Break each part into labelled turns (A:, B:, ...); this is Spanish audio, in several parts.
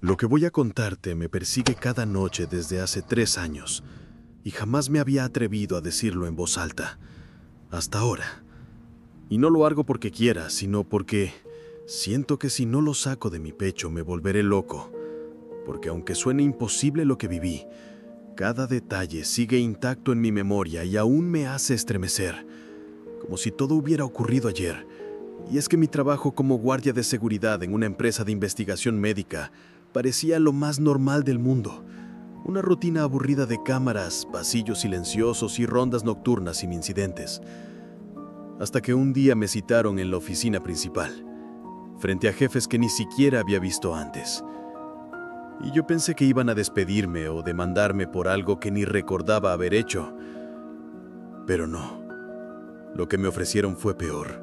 A: Lo que voy a contarte me persigue cada noche desde hace 3 años y jamás me había atrevido a decirlo en voz alta, hasta ahora. Y no lo hago porque quiera, sino porque siento que si no lo saco de mi pecho me volveré loco, porque aunque suene imposible lo que viví, cada detalle sigue intacto en mi memoria y aún me hace estremecer, como si todo hubiera ocurrido ayer. Y es que mi trabajo como guardia de seguridad en una empresa de investigación médica parecía lo más normal del mundo. Una rutina aburrida de cámaras, pasillos silenciosos y rondas nocturnas sin incidentes. Hasta que un día me citaron en la oficina principal, frente a jefes que ni siquiera había visto antes. Y yo pensé que iban a despedirme o demandarme por algo que ni recordaba haber hecho. Pero no. Lo que me ofrecieron fue peor.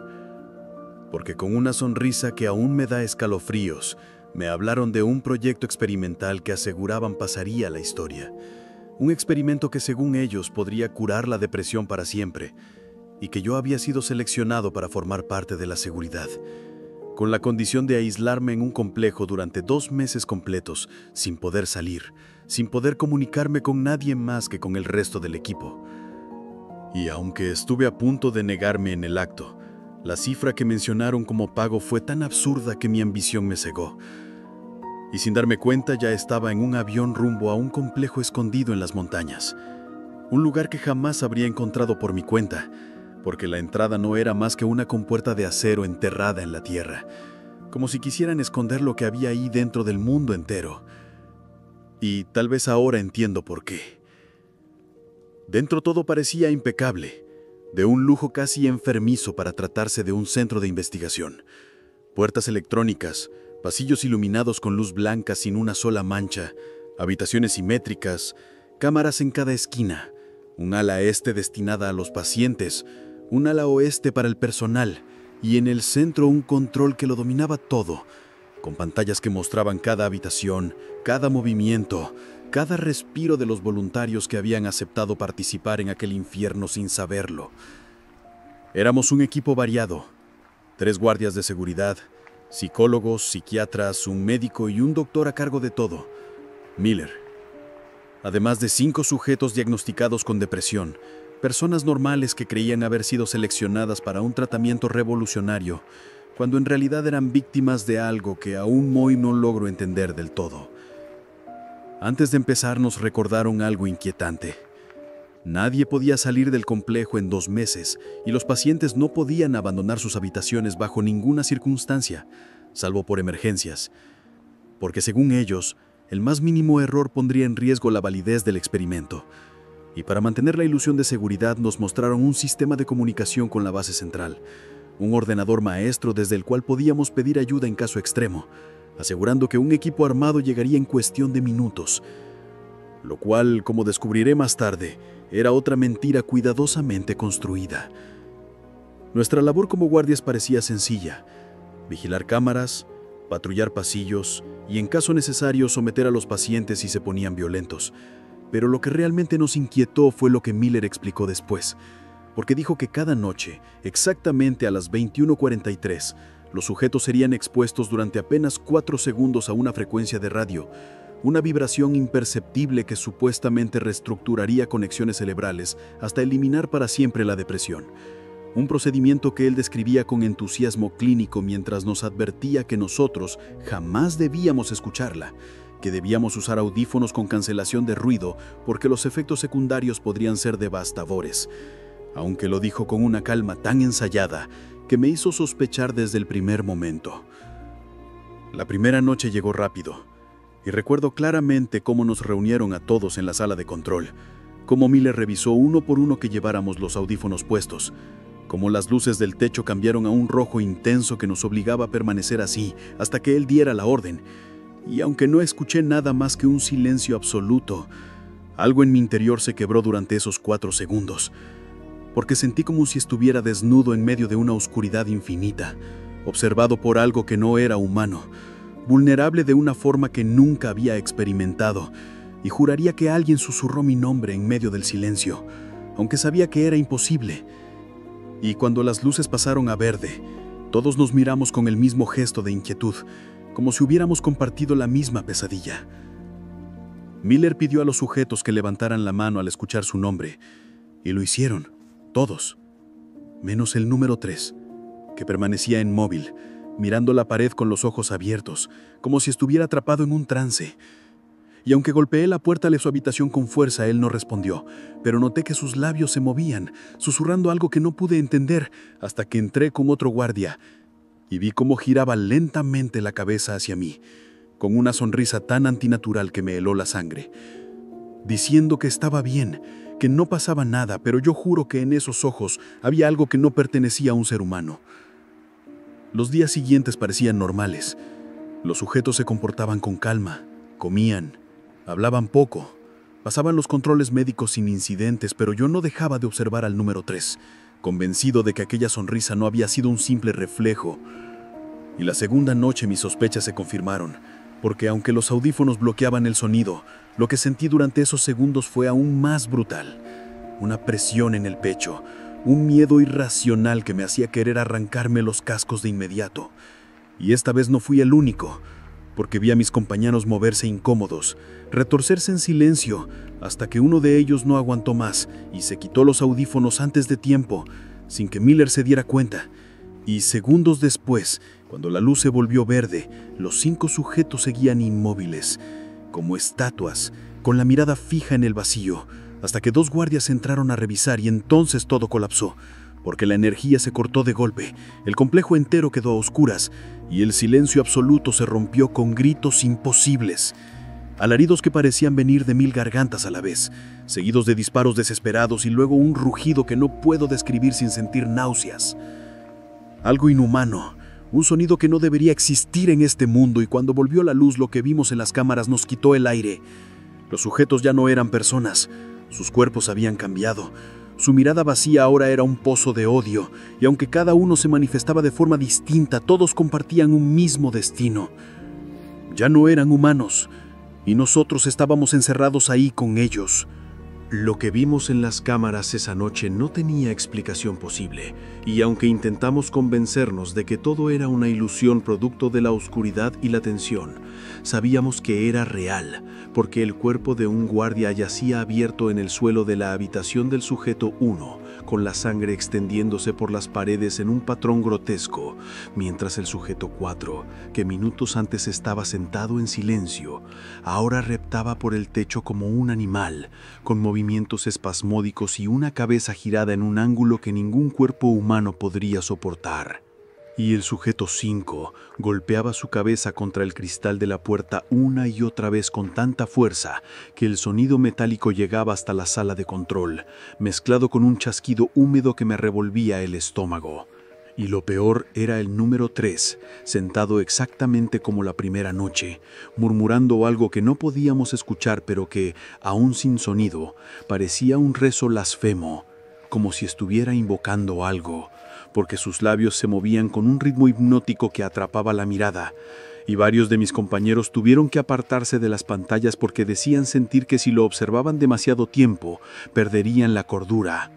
A: Porque con una sonrisa que aún me da escalofríos, me hablaron de un proyecto experimental que aseguraban pasaría a la historia. Un experimento que según ellos podría curar la depresión para siempre, y que yo había sido seleccionado para formar parte de la seguridad, con la condición de aislarme en un complejo durante 2 meses completos, sin poder salir, sin poder comunicarme con nadie más que con el resto del equipo. Y aunque estuve a punto de negarme en el acto, la cifra que mencionaron como pago fue tan absurda que mi ambición me cegó. Y sin darme cuenta ya estaba en un avión rumbo a un complejo escondido en las montañas. Un lugar que jamás habría encontrado por mi cuenta, porque la entrada no era más que una compuerta de acero enterrada en la tierra, como si quisieran esconder lo que había ahí dentro del mundo entero. Y tal vez ahora entiendo por qué. Dentro todo parecía impecable, de un lujo casi enfermizo para tratarse de un centro de investigación. Puertas electrónicas, pasillos iluminados con luz blanca sin una sola mancha, habitaciones simétricas, cámaras en cada esquina, un ala este destinada a los pacientes, un ala oeste para el personal, y en el centro un control que lo dominaba todo, con pantallas que mostraban cada habitación, cada movimiento, cada respiro de los voluntarios que habían aceptado participar en aquel infierno sin saberlo. Éramos un equipo variado, 3 guardias de seguridad, psicólogos, psiquiatras, un médico y un doctor a cargo de todo, Miller. Además de 5 sujetos diagnosticados con depresión, personas normales que creían haber sido seleccionadas para un tratamiento revolucionario, cuando en realidad eran víctimas de algo que aún hoy no logro entender del todo. Antes de empezar nos recordaron algo inquietante. Nadie podía salir del complejo en 2 meses y los pacientes no podían abandonar sus habitaciones bajo ninguna circunstancia, salvo por emergencias, porque según ellos, el más mínimo error pondría en riesgo la validez del experimento. Y para mantener la ilusión de seguridad nos mostraron un sistema de comunicación con la base central, un ordenador maestro desde el cual podíamos pedir ayuda en caso extremo, asegurando que un equipo armado llegaría en cuestión de minutos, lo cual, como descubriré más tarde, era otra mentira cuidadosamente construida. Nuestra labor como guardias parecía sencilla: vigilar cámaras, patrullar pasillos y, en caso necesario, someter a los pacientes si se ponían violentos. Pero lo que realmente nos inquietó fue lo que Miller explicó después, porque dijo que cada noche, exactamente a las 21:43, los sujetos serían expuestos durante apenas 4 segundos a una frecuencia de radio, una vibración imperceptible que supuestamente reestructuraría conexiones cerebrales hasta eliminar para siempre la depresión. Un procedimiento que él describía con entusiasmo clínico mientras nos advertía que nosotros jamás debíamos escucharla, que debíamos usar audífonos con cancelación de ruido porque los efectos secundarios podrían ser devastadores, aunque lo dijo con una calma tan ensayada que me hizo sospechar desde el primer momento. La primera noche llegó rápido, y recuerdo claramente cómo nos reunieron a todos en la sala de control, cómo Miller revisó uno por uno que lleváramos los audífonos puestos, cómo las luces del techo cambiaron a un rojo intenso que nos obligaba a permanecer así hasta que él diera la orden. Y aunque no escuché nada más que un silencio absoluto, algo en mi interior se quebró durante esos 4 segundos, porque sentí como si estuviera desnudo en medio de una oscuridad infinita, observado por algo que no era humano, vulnerable de una forma que nunca había experimentado, y juraría que alguien susurró mi nombre en medio del silencio, aunque sabía que era imposible. Y cuando las luces pasaron a verde, todos nos miramos con el mismo gesto de inquietud, como si hubiéramos compartido la misma pesadilla. Miller pidió a los sujetos que levantaran la mano al escuchar su nombre, y lo hicieron, todos, menos el número 3, que permanecía inmóvil, mirando la pared con los ojos abiertos, como si estuviera atrapado en un trance. Y aunque golpeé la puerta de su habitación con fuerza, él no respondió, pero noté que sus labios se movían, susurrando algo que no pude entender, hasta que entré con otro guardia, y vi cómo giraba lentamente la cabeza hacia mí, con una sonrisa tan antinatural que me heló la sangre, diciendo que estaba bien, que no pasaba nada, pero yo juro que en esos ojos había algo que no pertenecía a un ser humano. Los días siguientes parecían normales. Los sujetos se comportaban con calma, comían, hablaban poco, pasaban los controles médicos sin incidentes, pero yo no dejaba de observar al número 3, convencido de que aquella sonrisa no había sido un simple reflejo. Y la segunda noche mis sospechas se confirmaron, porque aunque los audífonos bloqueaban el sonido, lo que sentí durante esos segundos fue aún más brutal. Una presión en el pecho, un miedo irracional que me hacía querer arrancarme los cascos de inmediato. Y esta vez no fui el único, porque vi a mis compañeros moverse incómodos, retorcerse en silencio, hasta que uno de ellos no aguantó más y se quitó los audífonos antes de tiempo, sin que Miller se diera cuenta. Y segundos después, cuando la luz se volvió verde, los 5 sujetos seguían inmóviles, como estatuas, con la mirada fija en el vacío, hasta que 2 guardias entraron a revisar y entonces todo colapsó, porque la energía se cortó de golpe, el complejo entero quedó a oscuras y el silencio absoluto se rompió con gritos imposibles, alaridos que parecían venir de 1000 gargantas a la vez, seguidos de disparos desesperados y luego un rugido que no puedo describir sin sentir náuseas. Algo inhumano, un sonido que no debería existir en este mundo, y cuando volvió la luz lo que vimos en las cámaras nos quitó el aire. Los sujetos ya no eran personas, sus cuerpos habían cambiado. Su mirada vacía ahora era un pozo de odio, y aunque cada uno se manifestaba de forma distinta, todos compartían un mismo destino. Ya no eran humanos, y nosotros estábamos encerrados ahí con ellos. Lo que vimos en las cámaras esa noche no tenía explicación posible, y aunque intentamos convencernos de que todo era una ilusión producto de la oscuridad y la tensión, sabíamos que era real, porque el cuerpo de un guardia yacía abierto en el suelo de la habitación del sujeto 1, con la sangre extendiéndose por las paredes en un patrón grotesco, mientras el sujeto 4, que minutos antes estaba sentado en silencio, ahora reptaba por el techo como un animal, con movimientos espasmódicos y una cabeza girada en un ángulo que ningún cuerpo humano podría soportar. Y el sujeto 5 golpeaba su cabeza contra el cristal de la puerta una y otra vez con tanta fuerza que el sonido metálico llegaba hasta la sala de control, mezclado con un chasquido húmedo que me revolvía el estómago. Y lo peor era el número 3, sentado exactamente como la primera noche, murmurando algo que no podíamos escuchar, pero que, aún sin sonido, parecía un rezo blasfemo, como si estuviera invocando algo, porque sus labios se movían con un ritmo hipnótico que atrapaba la mirada, y varios de mis compañeros tuvieron que apartarse de las pantallas porque decían sentir que si lo observaban demasiado tiempo, perderían la cordura.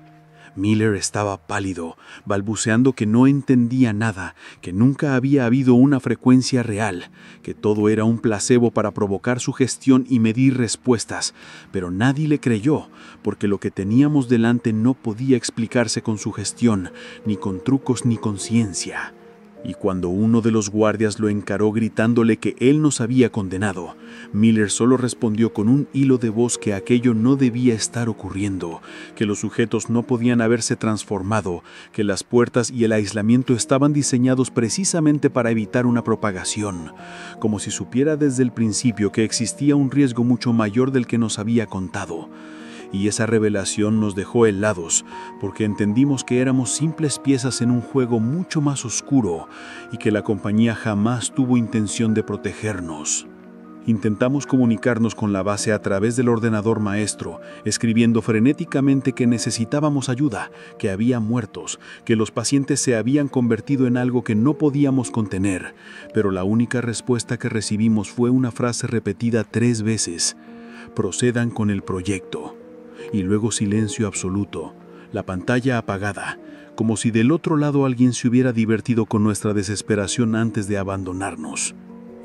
A: Miller estaba pálido, balbuceando que no entendía nada, que nunca había habido una frecuencia real, que todo era un placebo para provocar sugestión y medir respuestas, pero nadie le creyó, porque lo que teníamos delante no podía explicarse con sugestión, ni con trucos ni con ciencia. Y cuando uno de los guardias lo encaró gritándole que él nos había condenado, Miller solo respondió con un hilo de voz que aquello no debía estar ocurriendo, que los sujetos no podían haberse transformado, que las puertas y el aislamiento estaban diseñados precisamente para evitar una propagación, como si supiera desde el principio que existía un riesgo mucho mayor del que nos había contado. Y esa revelación nos dejó helados, porque entendimos que éramos simples piezas en un juego mucho más oscuro y que la compañía jamás tuvo intención de protegernos. Intentamos comunicarnos con la base a través del ordenador maestro, escribiendo frenéticamente que necesitábamos ayuda, que había muertos, que los pacientes se habían convertido en algo que no podíamos contener, pero la única respuesta que recibimos fue una frase repetida 3 veces: procedan con el proyecto. Y luego silencio absoluto, la pantalla apagada, como si del otro lado alguien se hubiera divertido con nuestra desesperación antes de abandonarnos.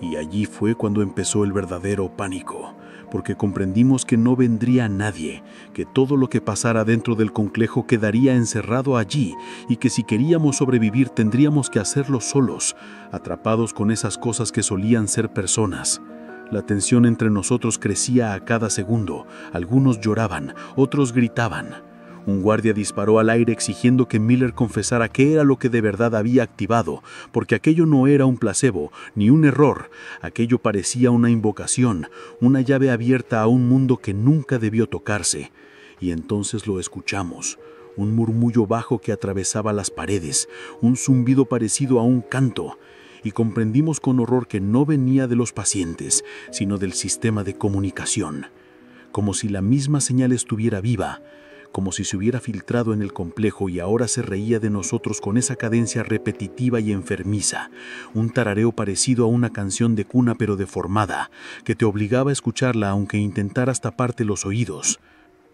B: Y allí fue cuando empezó el verdadero pánico, porque comprendimos que no vendría nadie, que todo lo que pasara dentro del complejo quedaría encerrado allí y que si queríamos sobrevivir tendríamos que hacerlo solos, atrapados con esas cosas que solían ser personas. La tensión entre nosotros crecía a cada segundo. Algunos lloraban, otros gritaban. Un guardia disparó al aire exigiendo que Miller confesara qué era lo que de verdad había activado, porque aquello no era un placebo, ni un error. Aquello parecía una invocación, una llave abierta a un mundo que nunca debió tocarse. Y entonces lo escuchamos. Un murmullo bajo que atravesaba las paredes, un zumbido parecido a un canto. Y comprendimos con horror que no venía de los pacientes, sino del sistema de comunicación. Como si la misma señal estuviera viva, como si se hubiera filtrado en el complejo y ahora se reía de nosotros con esa cadencia repetitiva y enfermiza, un tarareo parecido a una canción de cuna pero deformada, que te obligaba a escucharla aunque intentaras taparte los oídos.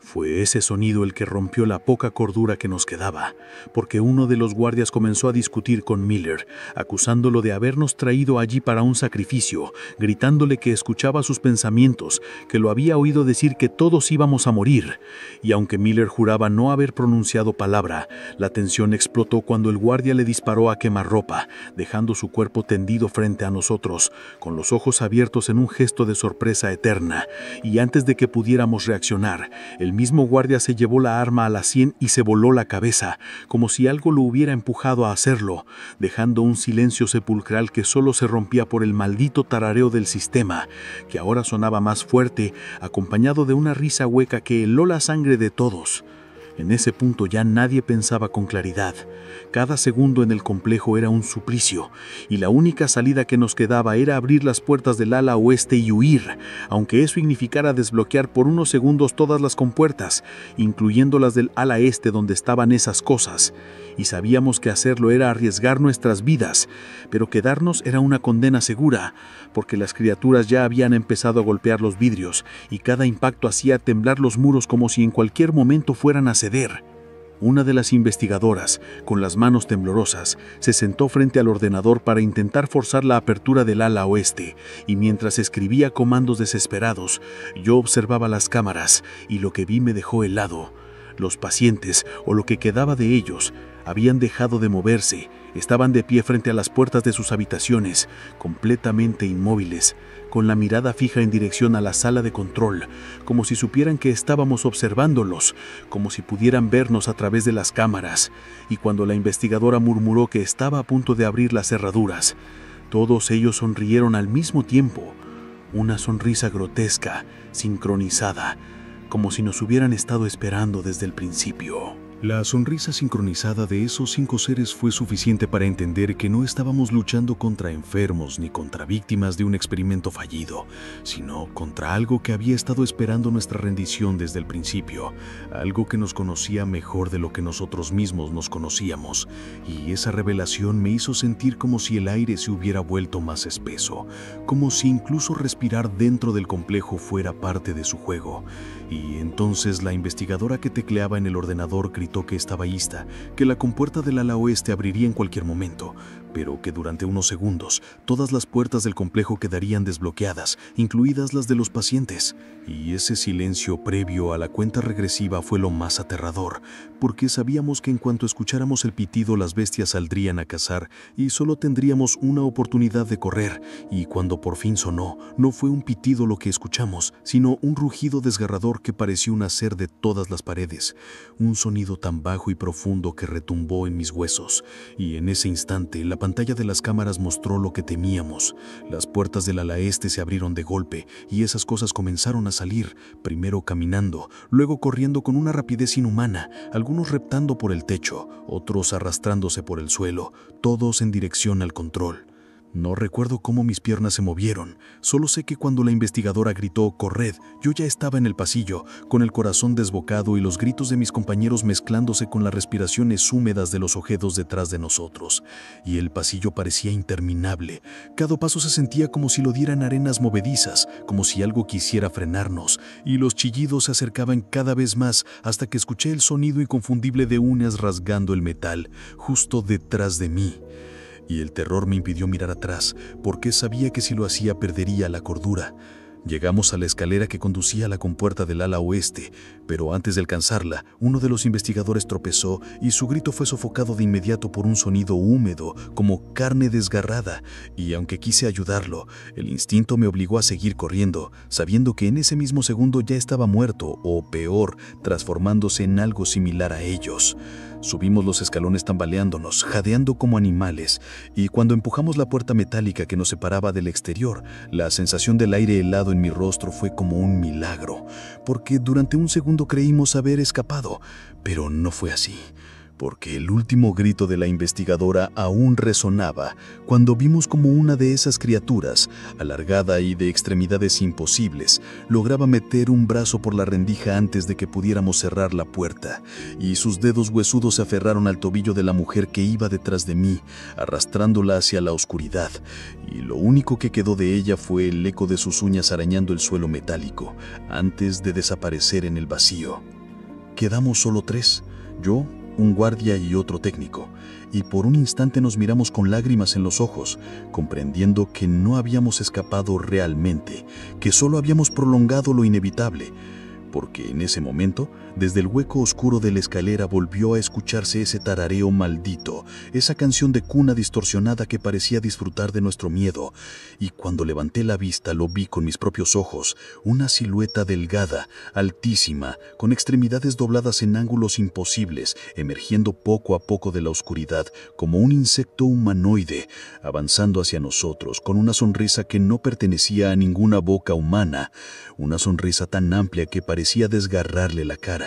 B: Fue ese sonido el que rompió la poca cordura que nos quedaba, porque uno de los guardias comenzó a discutir con Miller, acusándolo de habernos traído allí para un sacrificio, gritándole que escuchaba sus pensamientos, que lo había oído decir que todos íbamos a morir. Y aunque Miller juraba no haber pronunciado palabra, la tensión explotó cuando el guardia le disparó a quemarropa, dejando su cuerpo tendido frente a nosotros, con los ojos abiertos en un gesto de sorpresa eterna. Y antes de que pudiéramos reaccionar, el mismo guardia se llevó la arma a la sien y se voló la cabeza, como si algo lo hubiera empujado a hacerlo, dejando un silencio sepulcral que solo se rompía por el maldito tarareo del sistema, que ahora sonaba más fuerte, acompañado de una risa hueca que heló la sangre de todos. En ese punto ya nadie pensaba con claridad. Cada segundo en el complejo era un suplicio, y la única salida que nos quedaba era abrir las puertas del ala oeste y huir, aunque eso significara desbloquear por unos segundos todas las compuertas, incluyendo las del ala este donde estaban esas cosas. Y sabíamos que hacerlo era arriesgar nuestras vidas, pero quedarnos era una condena segura, porque las criaturas ya habían empezado a golpear los vidrios, y cada impacto hacía temblar los muros como si en cualquier momento fueran a ceder. Una de las investigadoras, con las manos temblorosas, se sentó frente al ordenador para intentar forzar la apertura del ala oeste, y mientras escribía comandos desesperados, yo observaba las cámaras, y lo que vi me dejó helado. Los pacientes, o lo que quedaba de ellos, habían dejado de moverse, estaban de pie frente a las puertas de sus habitaciones, completamente inmóviles, con la mirada fija en dirección a la sala de control, como si supieran que estábamos observándolos, como si pudieran vernos a través de las cámaras. Y cuando la investigadora murmuró que estaba a punto de abrir las cerraduras, todos ellos sonrieron al mismo tiempo, una sonrisa grotesca, sincronizada, como si nos hubieran estado esperando desde el principio.
A: La sonrisa sincronizada de esos 5 seres fue suficiente para entender que no estábamos luchando contra enfermos ni contra víctimas de un experimento fallido, sino contra algo que había estado esperando nuestra rendición desde el principio, algo que nos conocía mejor de lo que nosotros mismos nos conocíamos, y esa revelación me hizo sentir como si el aire se hubiera vuelto más espeso, como si incluso respirar dentro del complejo fuera parte de su juego. Y entonces la investigadora que tecleaba en el ordenador gritó que estaba lista, que la compuerta del ala oeste abriría en cualquier momento, pero que durante unos segundos todas las puertas del complejo quedarían desbloqueadas, incluidas las de los pacientes. Y ese silencio previo a la cuenta regresiva fue lo más aterrador, porque sabíamos que en cuanto escucháramos el pitido las bestias saldrían a cazar y solo tendríamos una oportunidad de correr. Y cuando por fin sonó, no fue un pitido lo que escuchamos, sino un rugido desgarrador que pareció nacer de todas las paredes, un sonido tan bajo y profundo que retumbó en mis huesos. Y en ese instante la pantalla de las cámaras mostró lo que temíamos. Las puertas del ala este se abrieron de golpe y esas cosas comenzaron a salir, primero caminando, luego corriendo con una rapidez inhumana, algunos reptando por el techo, otros arrastrándose por el suelo, todos en dirección al control. No recuerdo cómo mis piernas se movieron, solo sé que cuando la investigadora gritó «corred», yo ya estaba en el pasillo, con el corazón desbocado y los gritos de mis compañeros mezclándose con las respiraciones húmedas de los ojedos detrás de nosotros. Y el pasillo parecía interminable, cada paso se sentía como si lo dieran arenas movedizas, como si algo quisiera frenarnos, y los chillidos se acercaban cada vez más hasta que escuché el sonido inconfundible de uñas rasgando el metal, justo detrás de mí. y el terror me impidió mirar atrás, porque sabía que si lo hacía perdería la cordura. Llegamos a la escalera que conducía a la compuerta del ala oeste, pero antes de alcanzarla, uno de los investigadores tropezó y su grito fue sofocado de inmediato por un sonido húmedo, como carne desgarrada, y aunque quise ayudarlo, el instinto me obligó a seguir corriendo, sabiendo que en ese mismo segundo ya estaba muerto, o peor, transformándose en algo similar a ellos. Subimos los escalones tambaleándonos, jadeando como animales, y cuando empujamos la puerta metálica que nos separaba del exterior, la sensación del aire helado en mi rostro fue como un milagro, porque durante un segundo creímos haber escapado, pero no fue así, porque el último grito de la investigadora aún resonaba cuando vimos como una de esas criaturas, alargada y de extremidades imposibles, lograba meter un brazo por la rendija antes de que pudiéramos cerrar la puerta, y sus dedos huesudos se aferraron al tobillo de la mujer que iba detrás de mí, arrastrándola hacia la oscuridad, y lo único que quedó de ella fue el eco de sus uñas arañando el suelo metálico, antes de desaparecer en el vacío. Quedamos solo tres, yo, un guardia y otro técnico, y por un instante nos miramos con lágrimas en los ojos, comprendiendo que no habíamos escapado realmente, que solo habíamos prolongado lo inevitable, porque en ese momento, desde el hueco oscuro de la escalera volvió a escucharse ese tarareo maldito, esa canción de cuna distorsionada que parecía disfrutar de nuestro miedo, y cuando levanté la vista lo vi con mis propios ojos, una silueta delgada, altísima, con extremidades dobladas en ángulos imposibles, emergiendo poco a poco de la oscuridad, como un insecto humanoide, avanzando hacia nosotros, con una sonrisa que no pertenecía a ninguna boca humana, una sonrisa tan amplia que parecía desgarrarle la cara.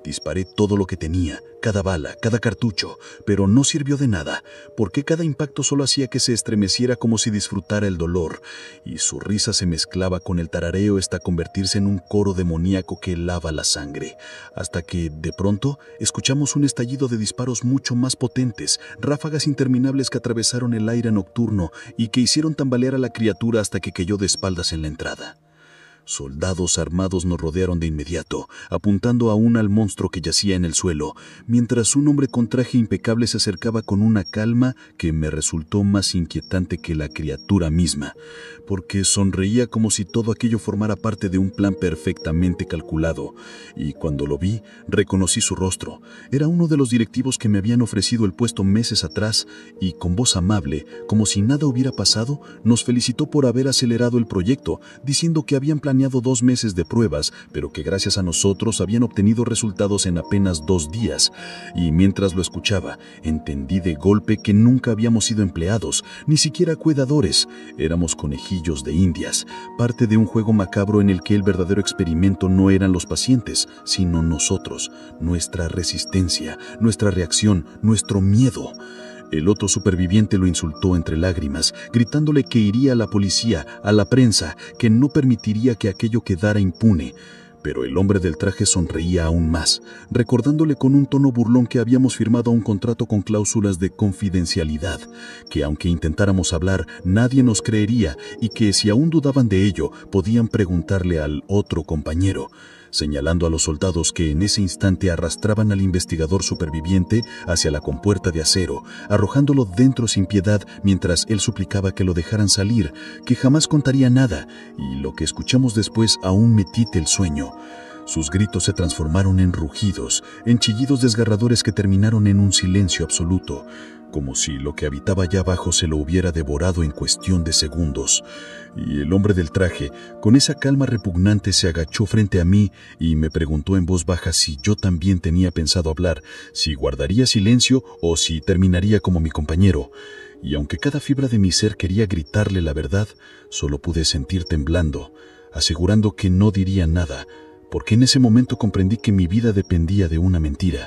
A: Disparé todo lo que tenía, cada bala, cada cartucho, pero no sirvió de nada, porque cada impacto solo hacía que se estremeciera como si disfrutara el dolor, y su risa se mezclaba con el tarareo hasta convertirse en un coro demoníaco que helaba la sangre, hasta que, de pronto, escuchamos un estallido de disparos mucho más potentes, ráfagas interminables que atravesaron el aire nocturno y que hicieron tambalear a la criatura hasta que cayó de espaldas en la entrada. Soldados armados nos rodearon de inmediato, apuntando aún al monstruo que yacía en el suelo, mientras un hombre con traje impecable se acercaba con una calma que me resultó más inquietante que la criatura misma, porque sonreía como si todo aquello formara parte de un plan perfectamente calculado, y cuando lo vi, reconocí su rostro. Era uno de los directivos que me habían ofrecido el puesto meses atrás, y con voz amable, como si nada hubiera pasado, nos felicitó por haber acelerado el proyecto, diciendo que habían planeado 2 meses de pruebas, pero que gracias a nosotros habían obtenido resultados en apenas 2 días. Y mientras lo escuchaba, entendí de golpe que nunca habíamos sido empleados, ni siquiera cuidadores. Éramos conejillos de indias, parte de un juego macabro en el que el verdadero experimento no eran los pacientes, sino nosotros, nuestra resistencia, nuestra reacción, nuestro miedo. El otro superviviente lo insultó entre lágrimas, gritándole que iría a la policía, a la prensa, que no permitiría que aquello quedara impune. Pero el hombre del traje sonreía aún más, recordándole con un tono burlón que habíamos firmado un contrato con cláusulas de confidencialidad, que aunque intentáramos hablar, nadie nos creería y que si aún dudaban de ello, podían preguntarle al otro compañero, señalando a los soldados que en ese instante arrastraban al investigador superviviente hacia la compuerta de acero, arrojándolo dentro sin piedad mientras él suplicaba que lo dejaran salir, que jamás contaría nada, y lo que escuchamos después aún me quita el sueño. Sus gritos se transformaron en rugidos, en chillidos desgarradores que terminaron en un silencio absoluto, como si lo que habitaba allá abajo se lo hubiera devorado en cuestión de segundos. Y el hombre del traje, con esa calma repugnante, se agachó frente a mí y me preguntó en voz baja si yo también tenía pensado hablar, si guardaría silencio o si terminaría como mi compañero. Y aunque cada fibra de mi ser quería gritarle la verdad, solo pude sentir temblando, asegurando que no diría nada, porque en ese momento comprendí que mi vida dependía de una mentira.